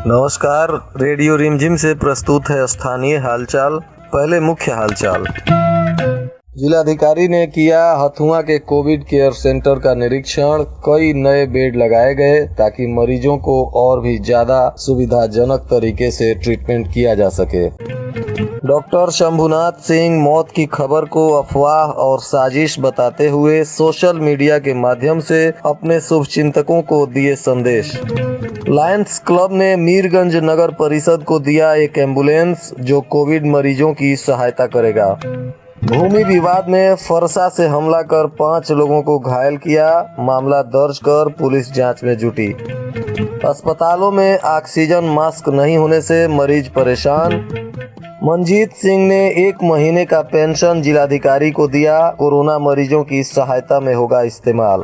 नमस्कार, रेडियो रिमझिम से प्रस्तुत है स्थानीय हालचाल। पहले मुख्य हालचाल। जिलाधिकारी ने किया हथुआ के कोविड केयर सेंटर का निरीक्षण। कई नए बेड लगाए गए ताकि मरीजों को और भी ज्यादा सुविधाजनक तरीके से ट्रीटमेंट किया जा सके। डॉक्टर शंभुनाथ सिंह मौत की खबर को अफवाह और साजिश बताते हुए सोशल मीडिया के माध्यम से अपने शुभचिंतकों को दिए संदेश। लायंस क्लब ने मीरगंज नगर परिषद को दिया एक एम्बुलेंस जो कोविड मरीजों की सहायता करेगा। भूमि विवाद में फरसा से हमला कर 5 लोगों को घायल किया। मामला दर्ज कर पुलिस जांच में जुटी। अस्पतालों में ऑक्सीजन मास्क नहीं होने से मरीज परेशान। मनजीत सिंह ने 1 महीने का पेंशन जिलाधिकारी को दिया। कोरोना मरीजों की सहायता में होगा इस्तेमाल।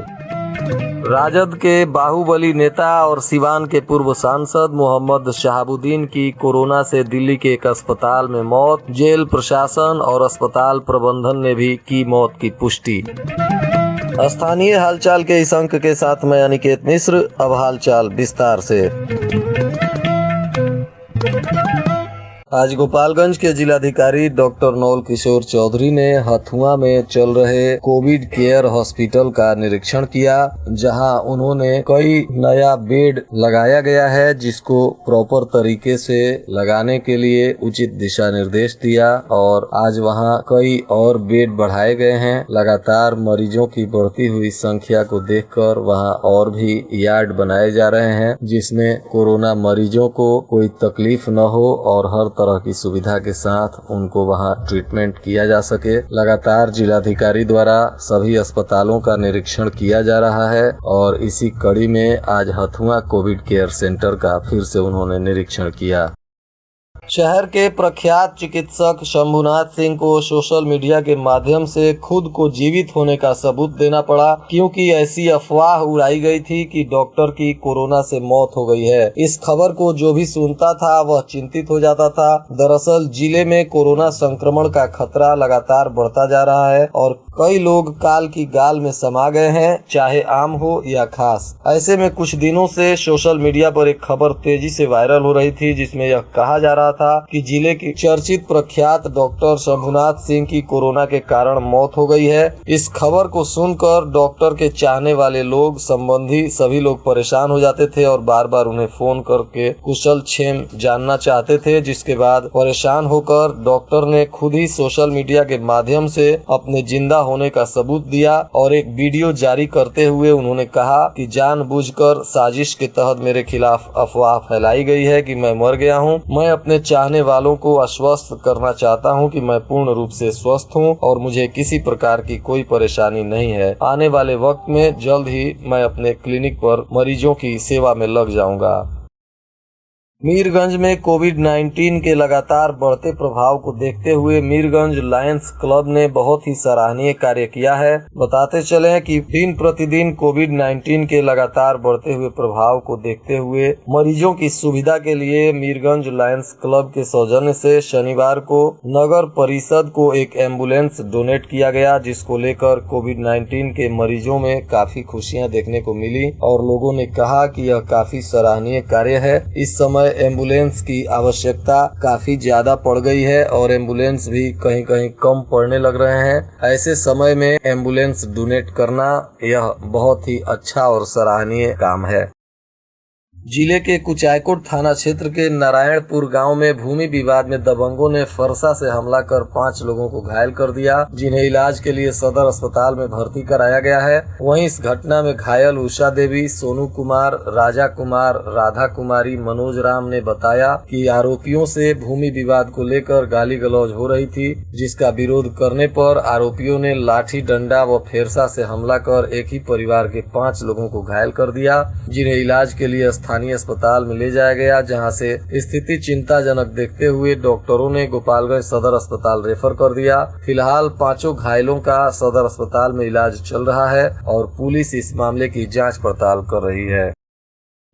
राजद के बाहुबली नेता और सिवान के पूर्व सांसद मोहम्मद शहाबुद्दीन की कोरोना से दिल्ली के एक अस्पताल में मौत। जेल प्रशासन और अस्पताल प्रबंधन ने भी की मौत की पुष्टि। स्थानीय हालचाल के इस अंक के साथ मैं अनिकेत मिश्र। अब हालचाल विस्तार से। आज गोपालगंज के जिलाधिकारी डॉक्टर नौल किशोर चौधरी ने हथुआ में चल रहे कोविड केयर हॉस्पिटल का निरीक्षण किया, जहां उन्होंने कई नया बेड लगाया गया है, जिसको प्रॉपर तरीके से लगाने के लिए उचित दिशा निर्देश दिया। और आज वहां कई और बेड बढ़ाए गए हैं। लगातार मरीजों की बढ़ती हुई संख्या को देखकर वहां और भी यार्ड बनाए जा रहे हैं, जिसमें कोरोना मरीजों को कोई तकलीफ न हो और हर तरह की सुविधा के साथ उनको वहां ट्रीटमेंट किया जा सके। लगातार जिलाधिकारी द्वारा सभी अस्पतालों का निरीक्षण किया जा रहा है और इसी कड़ी में आज हथुआ कोविड केयर सेंटर का फिर से उन्होंने निरीक्षण किया। शहर के प्रख्यात चिकित्सक शंभुनाथ सिंह को सोशल मीडिया के माध्यम से खुद को जीवित होने का सबूत देना पड़ा, क्योंकि ऐसी अफवाह उड़ाई गई थी कि डॉक्टर की कोरोना से मौत हो गई है। इस खबर को जो भी सुनता था वह चिंतित हो जाता था। दरअसल जिले में कोरोना संक्रमण का खतरा लगातार बढ़ता जा रहा है और कई लोग काल की गाल में समा गए हैं, चाहे आम हो या खास। ऐसे में कुछ दिनों से सोशल मीडिया पर एक खबर तेजी से वायरल हो रही थी, जिसमें यह कहा जा रहा था कि जिले के चर्चित प्रख्यात डॉक्टर शंभुनाथ सिंह की कोरोना के कारण मौत हो गई है। इस खबर को सुनकर डॉक्टर के चाहने वाले लोग, संबंधी सभी लोग परेशान हो जाते थे और बार बार उन्हें फोन करके कुशल क्षेम जानना चाहते थे। जिसके बाद परेशान होकर डॉक्टर ने खुद ही सोशल मीडिया के माध्यम से अपने जिंदा होने का सबूत दिया और एक वीडियो जारी करते हुए उन्होंने कहा कि जानबूझकर साजिश के तहत मेरे खिलाफ अफवाह फैलाई गई है कि मैं मर गया हूं। मैं अपने चाहने वालों को आश्वस्त करना चाहता हूं कि मैं पूर्ण रूप से स्वस्थ हूं और मुझे किसी प्रकार की कोई परेशानी नहीं है। आने वाले वक्त में जल्द ही मैं अपने क्लिनिक पर मरीजों की सेवा में लग जाऊंगा। मीरगंज में कोविड-19 के लगातार बढ़ते प्रभाव को देखते हुए मीरगंज लायंस क्लब ने बहुत ही सराहनीय कार्य किया है। बताते चले कि दिन प्रतिदिन कोविड-19 के लगातार बढ़ते हुए प्रभाव को देखते हुए मरीजों की सुविधा के लिए मीरगंज लायंस क्लब के सौजन्य से शनिवार को नगर परिषद को एक एम्बुलेंस डोनेट किया गया, जिसको लेकर कोविड-19 के मरीजों में काफी खुशियां देखने को मिली और लोगों ने कहा कि यह काफी सराहनीय कार्य है। इस समय एम्बुलेंस की आवश्यकता काफी ज्यादा पड़ गई है और एम्बुलेंस भी कहीं कहीं कम पड़ने लग रहे हैं। ऐसे समय में एम्बुलेंस डोनेट करना यह बहुत ही अच्छा और सराहनीय काम है। जिले के कुचायकोट थाना क्षेत्र के नारायणपुर गांव में भूमि विवाद में दबंगों ने फरसा से हमला कर 5 लोगों को घायल कर दिया, जिन्हें इलाज के लिए सदर अस्पताल में भर्ती कराया गया है। वहीं इस घटना में घायल उषा देवी, सोनू कुमार, राजा कुमार, राधा कुमारी, मनोज राम ने बताया कि आरोपियों से भूमि विवाद को लेकर गाली गलौज हो रही थी, जिसका विरोध करने पर आरोपियों ने लाठी डंडा व फेरसा से हमला कर एक ही परिवार के 5 लोगों को घायल कर दिया, जिन्हें इलाज के लिए स्थानीय अस्पताल में ले जाया गया, जहां से स्थिति चिंताजनक देखते हुए डॉक्टरों ने गोपालगंज सदर अस्पताल रेफर कर दिया। फिलहाल 5 घायलों का सदर अस्पताल में इलाज चल रहा है और पुलिस इस मामले की जांच पड़ताल कर रही है।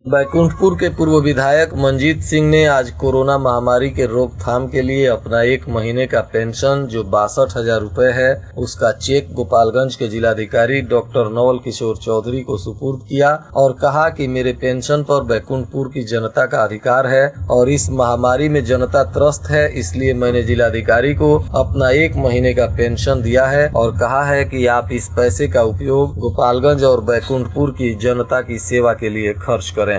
बैकुंठपुर के पूर्व विधायक मंजीत सिंह ने आज कोरोना महामारी के रोकथाम के लिए अपना 1 महीने का पेंशन जो 62,000 रुपए है उसका चेक गोपालगंज के जिलाधिकारी डॉक्टर नवल किशोर चौधरी को सुपुर्द किया और कहा कि मेरे पेंशन पर बैकुंठपुर की जनता का अधिकार है और इस महामारी में जनता त्रस्त है, इसलिए मैंने जिलाधिकारी को अपना 1 महीने का पेंशन दिया है और कहा है कि आप इस पैसे का उपयोग गोपालगंज और बैकुंठपुर की जनता की सेवा के लिए खर्च करें।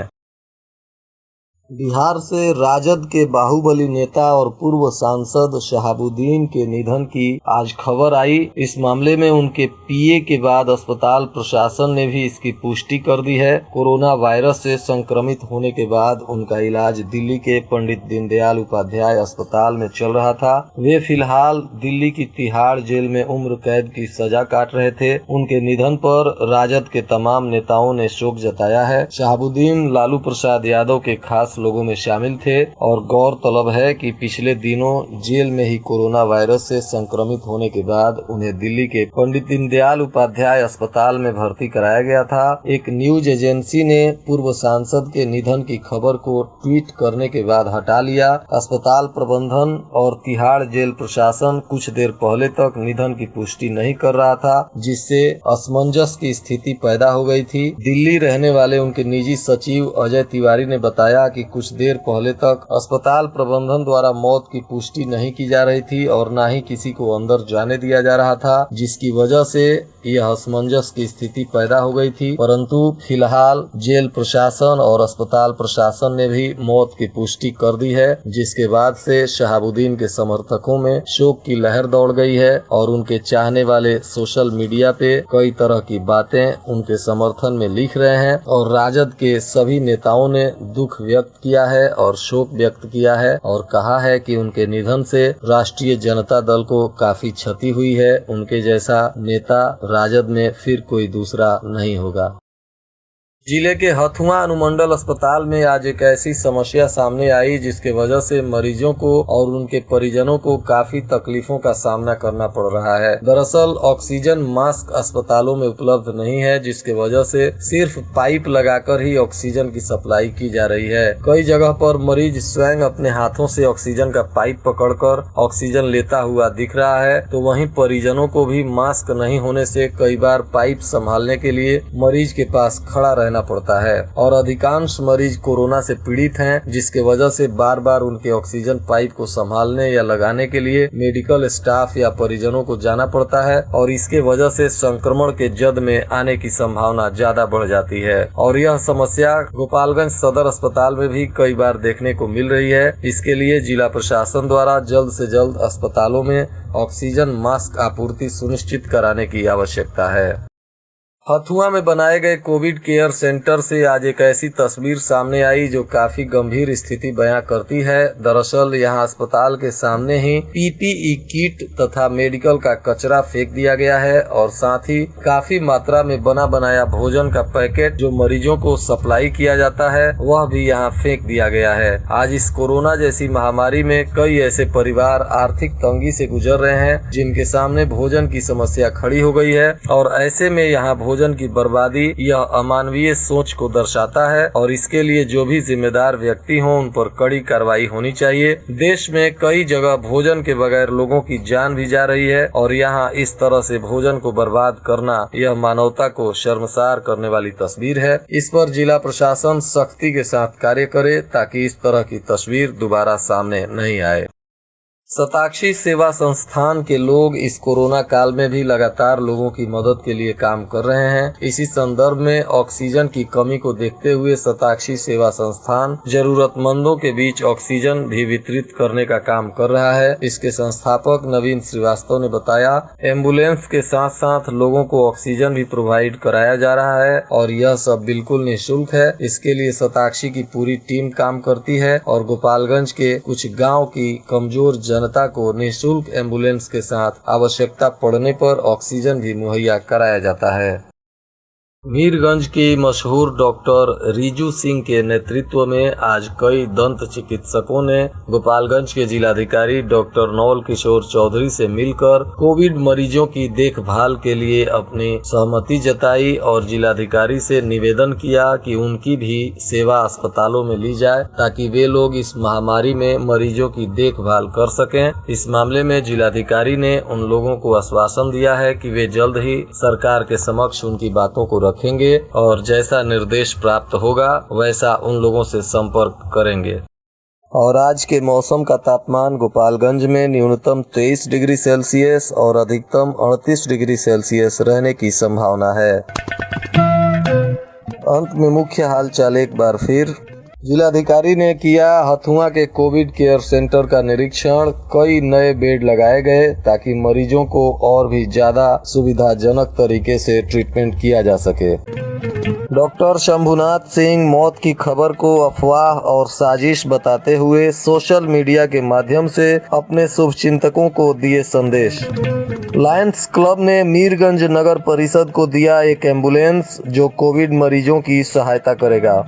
बिहार से राजद के बाहुबली नेता और पूर्व सांसद शहाबुद्दीन के निधन की आज खबर आई। इस मामले में उनके पीए के बाद अस्पताल प्रशासन ने भी इसकी पुष्टि कर दी है। कोरोना वायरस से संक्रमित होने के बाद उनका इलाज दिल्ली के पंडित दीनदयाल उपाध्याय अस्पताल में चल रहा था। वे फिलहाल दिल्ली की तिहाड़ जेल में उम्र कैद की सजा काट रहे थे। उनके निधन पर राजद के तमाम नेताओं ने शोक जताया है। शहाबुद्दीन लालू प्रसाद यादव के खास लोगों में शामिल थे और गौरतलब है कि पिछले दिनों जेल में ही कोरोना वायरस से संक्रमित होने के बाद उन्हें दिल्ली के पंडित दीनदयाल उपाध्याय अस्पताल में भर्ती कराया गया था। एक न्यूज एजेंसी ने पूर्व सांसद के निधन की खबर को ट्वीट करने के बाद हटा लिया। अस्पताल प्रबंधन और तिहाड़ जेल प्रशासन कुछ देर पहले तक निधन की पुष्टि नहीं कर रहा था, जिससे असमंजस की स्थिति पैदा हो गई थी। दिल्ली रहने वाले उनके निजी सचिव अजय तिवारी ने बताया कि कुछ देर पहले तक अस्पताल प्रबंधन द्वारा मौत की पुष्टि नहीं की जा रही थी और न ही किसी को अंदर जाने दिया जा रहा था, जिसकी वजह से यह असमंजस की स्थिति पैदा हो गई थी। परंतु फिलहाल जेल प्रशासन और अस्पताल प्रशासन ने भी मौत की पुष्टि कर दी है, जिसके बाद से शहाबुद्दीन के समर्थकों में शोक की लहर दौड़ गई है और उनके चाहने वाले सोशल मीडिया पे कई तरह की बातें उनके समर्थन में लिख रहे हैं और राजद के सभी नेताओं ने दुख व्यक्त किया है और शोक व्यक्त किया है और कहा है कि उनके निधन से राष्ट्रीय जनता दल को काफी क्षति हुई है। उनके जैसा नेता राजद में फिर कोई दूसरा नहीं होगा। जिले के हथुआ अनुमंडल अस्पताल में आज एक ऐसी समस्या सामने आई जिसके वजह से मरीजों को और उनके परिजनों को काफी तकलीफों का सामना करना पड़ रहा है। दरअसल ऑक्सीजन मास्क अस्पतालों में उपलब्ध नहीं है, जिसके वजह से सिर्फ पाइप लगाकर ही ऑक्सीजन की सप्लाई की जा रही है। कई जगह पर मरीज स्वयं अपने हाथों से ऑक्सीजन का पाइप पकड़कर ऑक्सीजन लेता हुआ दिख रहा है, तो वहीं परिजनों को भी मास्क नहीं होने से कई बार पाइप संभालने के लिए मरीज के पास खड़ा रहना पड़ता है और अधिकांश मरीज कोरोना से पीड़ित हैं, जिसके वजह से बार बार उनके ऑक्सीजन पाइप को संभालने या लगाने के लिए मेडिकल स्टाफ या परिजनों को जाना पड़ता है और इसके वजह से संक्रमण के जद में आने की संभावना ज्यादा बढ़ जाती है और यह समस्या गोपालगंज सदर अस्पताल में भी कई बार देखने को मिल रही है। इसके लिए जिला प्रशासन द्वारा जल्द से जल्द अस्पतालों में ऑक्सीजन मास्क आपूर्ति सुनिश्चित कराने की आवश्यकता है। हथुआ में बनाए गए कोविड केयर सेंटर से आज एक ऐसी तस्वीर सामने आई जो काफी गंभीर स्थिति बयां करती है। दरअसल यहां अस्पताल के सामने ही पीपीई किट तथा मेडिकल का कचरा फेंक दिया गया है और साथ ही काफी मात्रा में बना बनाया भोजन का पैकेट जो मरीजों को सप्लाई किया जाता है वह भी यहां फेंक दिया गया है। आज इस कोरोना जैसी महामारी में कई ऐसे परिवार आर्थिक तंगी से गुजर रहे हैं जिनके सामने भोजन की समस्या खड़ी हो गई है और ऐसे में यहाँ भोजन की बर्बादी यह अमानवीय सोच को दर्शाता है और इसके लिए जो भी जिम्मेदार व्यक्ति हों उन पर कड़ी कार्रवाई होनी चाहिए। देश में कई जगह भोजन के बगैर लोगों की जान भी जा रही है और यहाँ इस तरह से भोजन को बर्बाद करना यह मानवता को शर्मसार करने वाली तस्वीर है। इस पर जिला प्रशासन सख्ती के साथ कार्य करे ताकि इस तरह की तस्वीर दोबारा सामने नहीं आए। शताक्षी सेवा संस्थान के लोग इस कोरोना काल में भी लगातार लोगों की मदद के लिए काम कर रहे हैं। इसी संदर्भ में ऑक्सीजन की कमी को देखते हुए शताक्षी सेवा संस्थान जरूरतमंदों के बीच ऑक्सीजन भी वितरित करने का काम कर रहा है। इसके संस्थापक नवीन श्रीवास्तव ने बताया, एम्बुलेंस के साथ साथ लोगों को ऑक्सीजन भी प्रोवाइड कराया जा रहा है और यह सब बिल्कुल निःशुल्क है। इसके लिए शताक्षी की पूरी टीम काम करती है और गोपालगंज के कुछ गाँव की कमजोर जनता को निःशुल्क एम्बुलेंस के साथ आवश्यकता पड़ने पर ऑक्सीजन भी मुहैया कराया जाता है। मीरगंज की मशहूर डॉक्टर रिजू सिंह के नेतृत्व में आज कई दंत चिकित्सकों ने गोपालगंज के जिलाधिकारी डॉक्टर नवल किशोर चौधरी से मिलकर कोविड मरीजों की देखभाल के लिए अपनी सहमति जताई और जिलाधिकारी से निवेदन किया कि उनकी भी सेवा अस्पतालों में ली जाए ताकि वे लोग इस महामारी में मरीजों की देखभाल कर सकें। इस मामले में जिलाधिकारी ने उन लोगों को आश्वासन दिया है कि वे जल्द ही सरकार के समक्ष उनकी बातों को रखेंगे और जैसा निर्देश प्राप्त होगा वैसा उन लोगों से संपर्क करेंगे। और आज के मौसम का तापमान गोपालगंज में न्यूनतम 23 डिग्री सेल्सियस और अधिकतम 38 डिग्री सेल्सियस रहने की संभावना है। अंत में मुख्य हालचाल एक बार फिर। जिलाधिकारी ने किया हथुआ के कोविड केयर सेंटर का निरीक्षण। कई नए बेड लगाए गए ताकि मरीजों को और भी ज्यादा सुविधाजनक तरीके से ट्रीटमेंट किया जा सके। डॉक्टर शंभुनाथ सिंह मौत की खबर को अफवाह और साजिश बताते हुए सोशल मीडिया के माध्यम से अपने शुभचिंतकों को दिए संदेश। लायंस क्लब ने मीरगंज नगर परिषद को दिया एक एम्बुलेंस जो कोविड मरीजों की सहायता करेगा।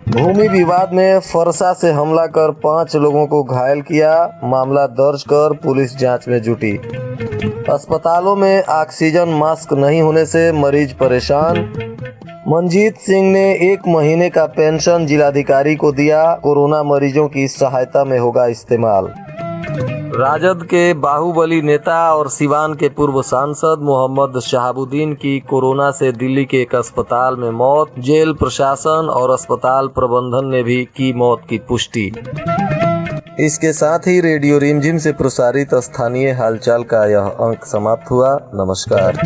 भूमि विवाद में फरसा से हमला कर 5 लोगों को घायल किया। मामला दर्ज कर पुलिस जांच में जुटी। अस्पतालों में ऑक्सीजन मास्क नहीं होने से मरीज परेशान। मनजीत सिंह ने 1 महीने का पेंशन जिलाधिकारी को दिया। कोरोना मरीजों की सहायता में होगा इस्तेमाल। राजद के बाहुबली नेता और सिवान के पूर्व सांसद मोहम्मद शहाबुद्दीन की कोरोना से दिल्ली के एक अस्पताल में मौत। जेल प्रशासन और अस्पताल प्रबंधन ने भी की मौत की पुष्टि। इसके साथ ही रेडियो रिमझिम से प्रसारित स्थानीय हालचाल का यह अंक समाप्त हुआ। नमस्कार।